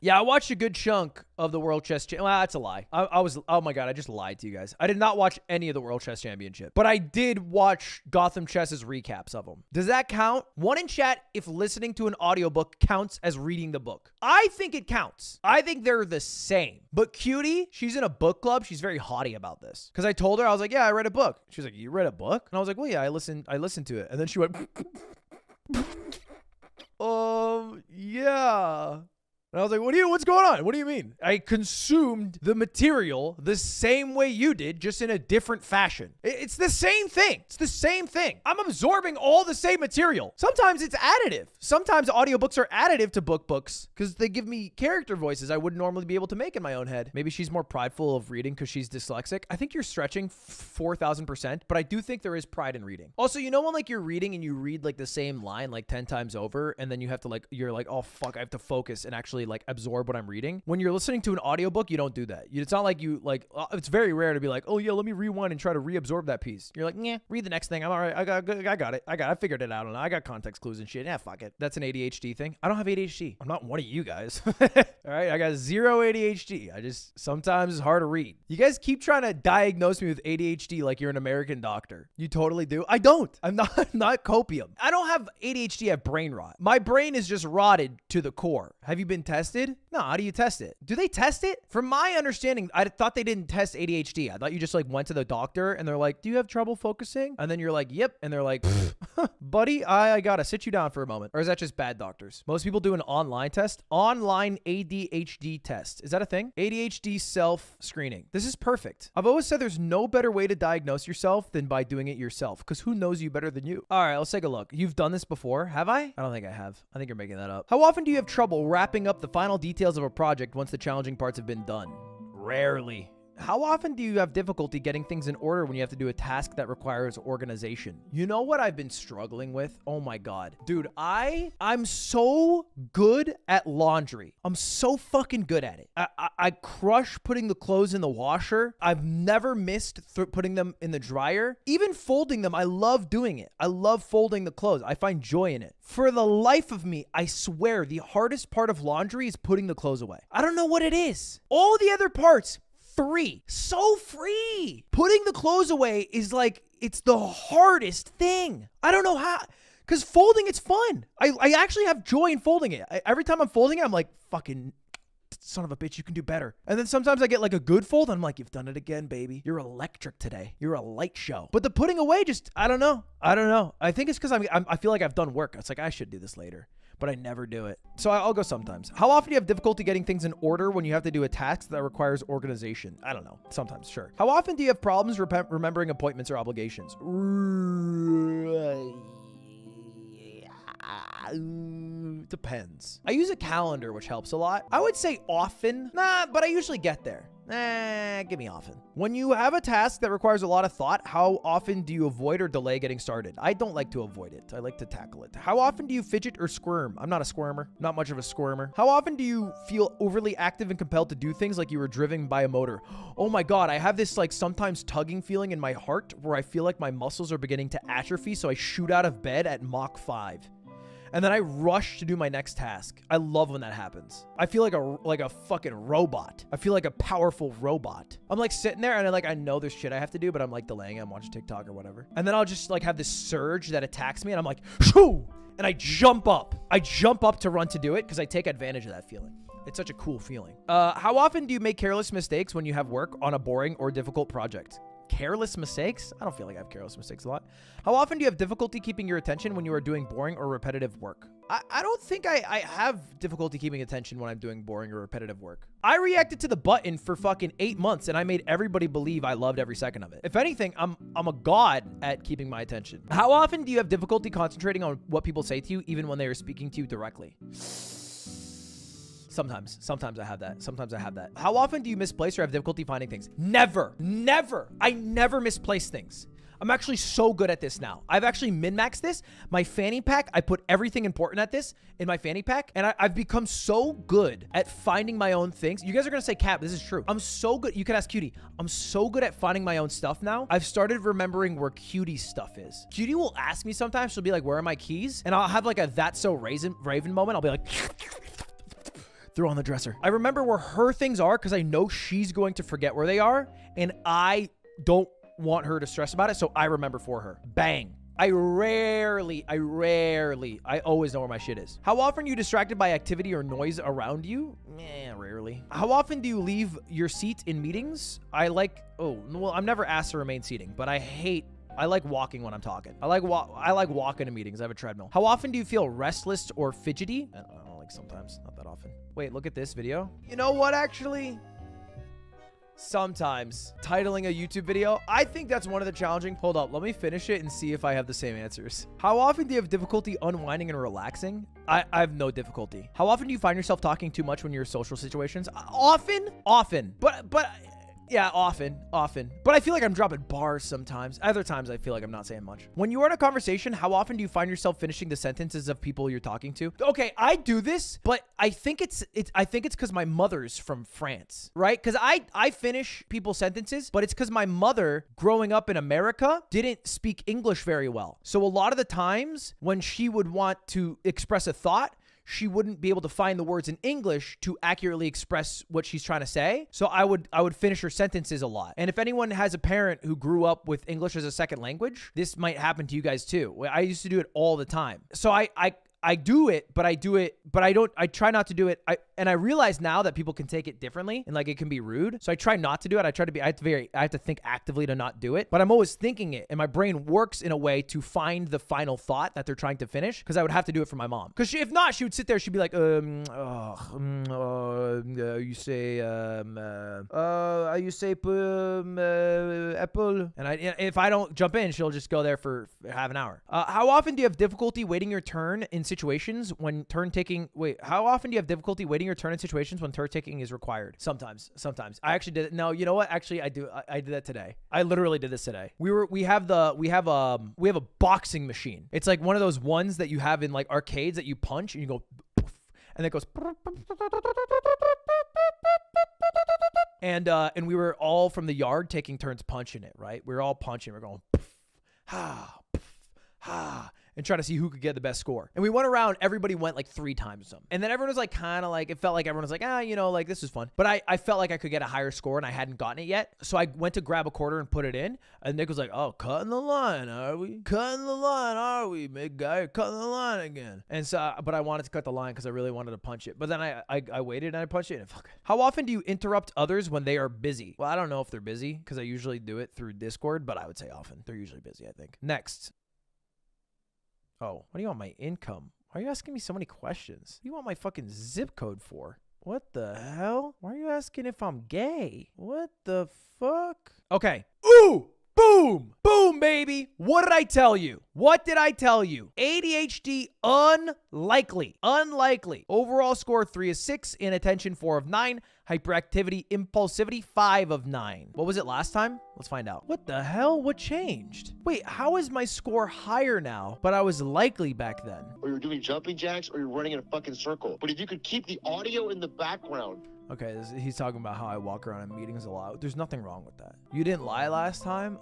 Yeah, I watched a good chunk of the World Chess Championship. Well, that's a lie. I was, oh my God, I just lied to you guys. I did not watch any of the World Chess Championship, but I did watch Gotham Chess's recaps of them. Does that count? One in chat, if listening to an audiobook counts as reading the book. I think it counts. I think they're the same. But Cutie, she's in a book club. She's very haughty about this. Because I told her, I was like, yeah, I read a book. She was like, you read a book? And I was like, well, yeah, I listened to it. And then she went, yeah. And I was like, what's going on? What do you mean? I consumed the material the same way you did, just in a different fashion. It's the same thing. It's the same thing. I'm absorbing all the same material. Sometimes it's additive. Sometimes audiobooks are additive to books because they give me character voices I wouldn't normally be able to make in my own head. Maybe she's more prideful of reading because she's dyslexic. I think you're stretching 4,000%, but I do think there is pride in reading. Also, you know when like you're reading and you read like the same line like 10 times over and then you have to like, you're like, oh fuck, I have to focus and actually like absorb what I'm reading. When you're listening to an audiobook, you don't do that. It's not like you like, it's very rare to be like, oh yeah, let me rewind and try to reabsorb that piece. You're like, yeah, read the next thing. I'm all right. I got it. I figured it out. I got context clues and shit. Yeah, fuck it. That's an ADHD thing. I don't have ADHD. I'm not one of you guys. All right. I got zero ADHD. Sometimes it's hard to read. You guys keep trying to diagnose me with ADHD like you're an American doctor. You totally do. I don't. I'm not copium. I don't have ADHD. I have brain rot. My brain is just rotted to the core. Have you been tested? No, how do you test it? Do they test it? From my understanding, I thought they didn't test ADHD. I thought you just like went to the doctor and they're like, do you have trouble focusing? And then you're like, yep. And they're like, buddy, I gotta sit you down for a moment. Or is that just bad doctors? Most people do an online test. Online ADHD test. Is that a thing? ADHD self-screening. This is perfect. I've always said there's no better way to diagnose yourself than by doing it yourself, because who knows you better than you? All right, let's take a look. You've done this before, have I? I don't think I have. I think you're making that up. How often do you have trouble wrapping up the final details of a project once the challenging parts have been done? Rarely. How often do you have difficulty getting things in order when you have to do a task that requires organization? You know what I've been struggling with? Oh my God. Dude, I'm so good at laundry. I'm so fucking good at it. I crush putting the clothes in the washer. I've never missed putting them in the dryer. Even folding them, I love doing it. I love folding the clothes. I find joy in it. For the life of me, I swear the hardest part of laundry is putting the clothes away. I don't know what it is. All the other parts, free. So free. Putting the clothes away is like, it's the hardest thing. I don't know how, because folding, it's fun. I actually have joy in folding it. Every time I'm folding it, I'm like, fucking son of a bitch, you can do better. And then sometimes I get like a good fold and I'm like, you've done it again, baby. You're electric today. You're a light show. But the putting away just, I don't know. I think it's because I feel like I've done work. It's like, I should do this later, but I never do it. So I'll go sometimes. How often do you have difficulty getting things in order when you have to do a task that requires organization? I don't know. Sometimes, sure. How often do you have problems remembering appointments or obligations? Depends. I use a calendar, which helps a lot. I would say often. Nah, but I usually get there. Give me often. When you have a task that requires a lot of thought, how often do you avoid or delay getting started? I don't like to avoid it. I like to tackle it. How often do you fidget or squirm? I'm not a squirmer. Not much of a squirmer. How often do you feel overly active and compelled to do things like you were driven by a motor? Oh my God, I have this like sometimes tugging feeling in my heart where I feel like my muscles are beginning to atrophy, so I shoot out of bed at Mach 5. And then I rush to do my next task. I love when that happens. I feel like a fucking robot. I feel like a powerful robot. I'm like sitting there and I know there's shit I have to do, but I'm like delaying it. I'm watching TikTok or whatever. And then I'll just like have this surge that attacks me and I'm like, shoo! And I jump up. I jump up to run to do it because I take advantage of that feeling. It's such a cool feeling. How often do you make careless mistakes when you have work on a boring or difficult project? Careless mistakes? I don't feel like I have careless mistakes a lot. How often do you have difficulty keeping your attention when you are doing boring or repetitive work? I don't think I have difficulty keeping attention when I'm doing boring or repetitive work. I reacted to the button for fucking 8 months and I made everybody believe I loved every second of it. If anything, I'm a god at keeping my attention. How often do you have difficulty concentrating on what people say to you even when they are speaking to you directly? Sometimes I have that. How often do you misplace or have difficulty finding things? Never. I never misplace things. I'm actually so good at this now. I've actually min-maxed this. My fanny pack, I put everything important at this in my fanny pack, and I've become so good at finding my own things. You guys are gonna say, Cap, this is true. I'm so good. You can ask Cutie. I'm so good at finding my own stuff now. I've started remembering where Cutie's stuff is. Cutie will ask me sometimes. She'll be like, where are my keys? And I'll have like a that's so Raven moment. I'll be like... Throw on the dresser. I remember where her things are because I know she's going to forget where they are, and I don't want her to stress about it, so I remember for her. Bang. I always know where my shit is. How often are you distracted by activity or noise around you? Rarely. How often do you leave your seat in meetings? I'm never asked to remain seating, but I like walking when I'm talking. I like walking to meetings. I have a treadmill. How often do you feel restless or fidgety? I don't know, like sometimes, not that often. Wait, look at this video. You know what, actually? Sometimes. Titling a YouTube video, I think that's one of the challenging. Hold up, let me finish it and see if I have the same answers. How often do you have difficulty unwinding and relaxing? I have no difficulty. How often do you find yourself talking too much when you're in social situations? Often. But yeah, often. But I feel like I'm dropping bars sometimes. Other times I feel like I'm not saying much. When you are in a conversation, how often do you find yourself finishing the sentences of people you're talking to? Okay, I do this, but I think it's because my mother's from France, right? Because I finish people's sentences, but it's because my mother, growing up in America, didn't speak English very well. So a lot of the times when she would want to express a thought, she wouldn't be able to find the words in English to accurately express what she's trying to say. So I would finish her sentences a lot. And if anyone has a parent who grew up with English as a second language, this might happen to you guys too. I used to do it all the time. So I do it, but I try not to do it. And I realize now that people can take it differently and like it can be rude. So I try not to do it. I have to think actively to not do it, but I'm always thinking it. And my brain works in a way to find the final thought that they're trying to finish. Cause I would have to do it for my mom. Cause if not, she would sit there. She'd be like, you say apple. And if I don't jump in, she'll just go there for half an hour. How often do you have difficulty waiting your turn in situations when turn taking? How often do you have difficulty waiting your turn in situations when turn taking is required? Sometimes. I actually did it. No, you know what? Actually, I do. I did that today. I literally did this today. We have a boxing machine. It's like one of those ones that you have in like arcades that you punch and you go, poof, and it goes. And we were all from the yard taking turns punching it. Right? We were all punching. We're going, poof, ha, poof, ha. And try to see who could get the best score. And we went around, everybody went like 3 times or something. And then everyone was like, kind of like, it felt like everyone was like, like this is fun. But I felt like I could get a higher score and I hadn't gotten it yet. So I went to grab a quarter and put it in. And Nick was like, oh, cutting the line, are we? Cutting the line, are we, big guy? Cutting the line again. And so, but I wanted to cut the line because I really wanted to punch it. But then I waited and I punched it and fuck it. How often do you interrupt others when they are busy? Well, I don't know if they're busy because I usually do it through Discord, but I would say often. They're usually busy, I think. Next. Oh, what do you want my income? Why are you asking me so many questions? What do you want my fucking zip code for? What the hell? Why are you asking if I'm gay? What the fuck? Okay. Ooh! Boom! Boom, baby! What did I tell you? ADHD unlikely. Overall score 3 of 6. Inattention 4 of 9. Hyperactivity, impulsivity 5 of 9. What was it last time? Let's find out. What the hell? What changed? Wait, how is my score higher now, but I was likely back then? Or you're doing jumping jacks or you're running in a fucking circle. But if you could keep the audio in the background. Okay, he's talking about how I walk around in meetings a lot. There's nothing wrong with that. You didn't lie last time?